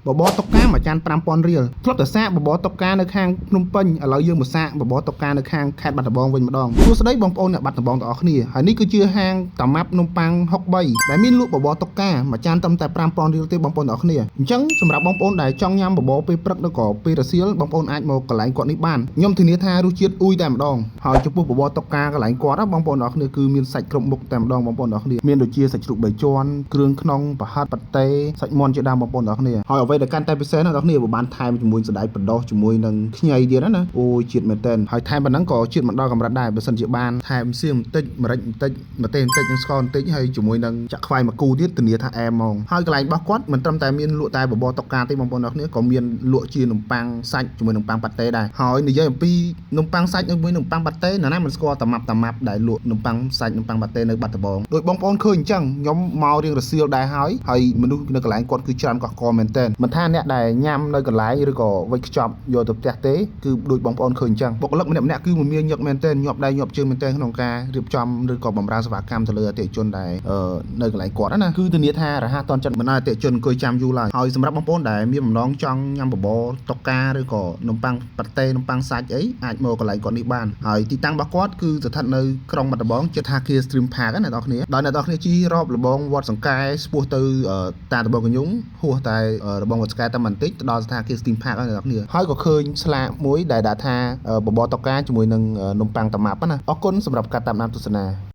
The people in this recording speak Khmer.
បបរតុកកាមួយចាន5000រៀលធ្លាប់តែសាកបបរតុកកានៅខាងភ្នំពេញឥឡូវយើងមកសាកបបរតុកកានៅខាងខេត្តបាត់ដំបងវិញម្ដងសួស្ដីបងប្អូនអ្នកបាត់ដំបងទាំងអស់គ្នាហើយនេះគឺជាហាងតាម៉ាប់នំប៉័ង63ដែលមានលក់បបរតុកកាមួយចានត្រឹមតែ5000រៀលទេបងប្អូនទាំងអស់គ្នាអញ្ចឹងសម្រាប់បងប្អូនដែលចង់ញ៉ាំបបរពេលព្រឹកឬក៏ពេលរសៀលបងប្អូនអាចមកកន្លែងគាត់នេះបានខ្ញុំធានាថារសជាតិអ៊ុយតែម្ដងហើយចំពោះបបរតុកកាកន្លែងគាត់បងប្អូនទាំងអស់គ្នាគឺមានសាច់គ្រប់មុខតែម្ដងបងប្អូនទាំងអស់គ្នាមានដូចជាសាច់ជ្រូក3ជាន់គ្រឿងក្នុងប្រហិតប៉ាតេសាច់មាន់ជាដើមបងប្អូនទាំងអស់គ្នាហើយអ្វីដែលកាន់តែពិសេសណាស់បងប្អូនបានថែមជាមួយសណ្តែកបដោះជាមួយនឹងខ្ញីទៀតណាអូជាតិមែនតើហើយថែមប៉ុណ្ណឹងក៏ជាតិមិនដល់កម្រិតដែរបើសិនជាបានថែមសៀងបន្តិចម្រេចបន្តិចម្ទេសបន្តិចនិងស្ករបន្តិចហើយជាមួយនឹងចាក់ខ្វាយមួយគូទៀតធានាថាអែមហ្មងហើយកន្លែងរបស់គាត់មិនត្រឹមតែមានលក់តែបបរតុកកាទេបងប្អូនទាំងអស់គ្នាក៏មានលក់ជានំប៉័ងសាច់ជាមួយនំប៉័ងប៉ាតេដែរហើយនិយាយអំពីនំប៉័ងសាច់ជាមួយនំប៉័ងប៉ាតេណាមិនស្គាល់តាម៉ាប់ដែលលក់នំប៉័ងសាច់នំប៉័ងប៉ាតេនៅបាត់ដំបងដោយបងប្អូនឃើញអញ្ចឹងខ្ញុំមករៀងរសៀលដែរហើយមនុស្សនៅកន្លែងគាត់គឺច្រើនកកមែនតើមិនថាអ្នកដែលញ៉ាំនៅកន្លែងឬក៏វិចខ្ចប់យកទៅផ្ទះទេគឺដូចបងប្អូនឃើញអញ្ចឹងបុគ្គលិកម្នាក់គឺមមាញឹកមែនតើញាប់ដៃញាប់ជើងមែនតើក្នុងការរៀបចំឬក៏បម្រើសេវាកម្មទៅលើអតិថិជនដែលនៅកន្លែងគាត់ណាគឺធានាថារហ័សទាន់ចិត្តមិនឲ្យអតិថិជនអង្គុយចាំយូរឡើយហើយសម្រាប់បងប្អូនដែលមានបំណងចង់ញ៉ាំបបរតុកកាឬក៏នំប៉័ងប៉ាតេនំប៉័ងសាច់អីអាចមកកន្លែងគាត់នេះបានហើយទីតាំងរបស់គាត់គឺស្ថិតនៅក្រុងបាត់ដំបងជិតថាគា Stream Park ណាអ្នកនរគ្នាដោយអ្នកនរគ្នាជិះរ៉បលបងវត្តសង្កែស្ពោះទៅតាដបងកញ្ញុងហួសតែរបងវត្តសង្កែតែបន្តិចទៅដល់ស្ថាគា Stream Park អ្នកនរគ្នាហើយក៏ឃើញស្លាកមួយដែលដាក់ថាបបរតុកកាជាមួយនឹងនំប៉័ងតាម៉ាប់ណាអរគុណសម្រាប់ការតាមដានទស្សនា